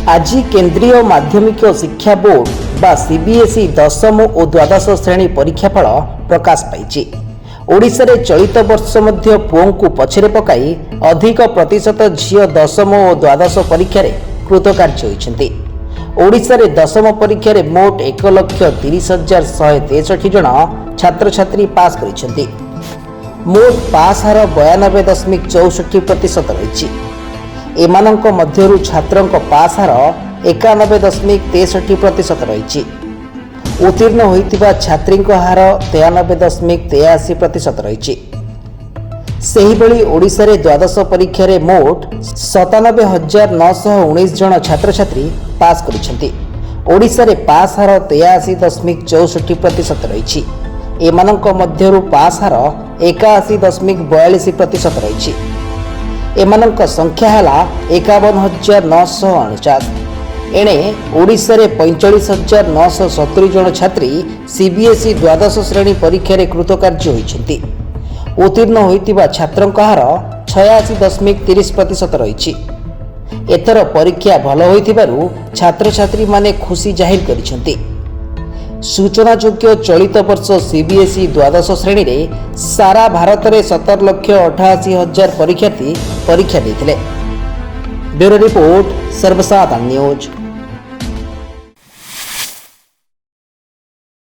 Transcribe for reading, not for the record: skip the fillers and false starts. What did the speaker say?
आज केंद्रीय माध्यमिक शिक्षा बोर्ड बा सीबीएसई दशम और द्वादश श्रेणी परीक्षाफल प्रकाश पाई। ओडिशा रे चलित वर्ष मध्य पुओं को पछरे पकाई अधिक प्रतिशत झील दशम और द्वादश परीक्षा कृतकार्य होइछन्ति। ओडिशा रे दशम परीक्षा रे मोट 1,30,163 जन छात्र छात्री पास करिसेंति। मोट पास हार 92.64% रही। एमानंक मध्यरु छात्रंक पास हार 91.63% रही। उत्तीर्ण होइतिबा छात्रींक हार 93.83% रही। सेहिभଳି ओडिशा रे द्वादश परीक्षा रे मोट 97,919 जन छात्र छात्री पास करिसेंति। ओडिशा रे पास हार 83.64% रही। एमानंक मध्यरु पास हार 81.42% रही। एमानंक संख्या हला 51,949। एणे ओडिशा रे 45,970 जन छात्री सीबीएसई द्वादश श्रेणी परीक्षा रे कृतकार्य होइछन्ति। उत्तीर्ण होइतिबा छात्रंक हार 86.30% रही। एथर परीक्षा भल होइतिबारु छात्र छात्री माने खुशी जाहिर करिसेंति। सूचनायोग्य चलित वर्ष सीबीएसई द्वादश श्रेणी रे सारा भारत में 17,88,000 परीक्षार्थी परीक्षा देथिले। ब्यूरो रिपोर्ट सर्वसाधारण न्यूज।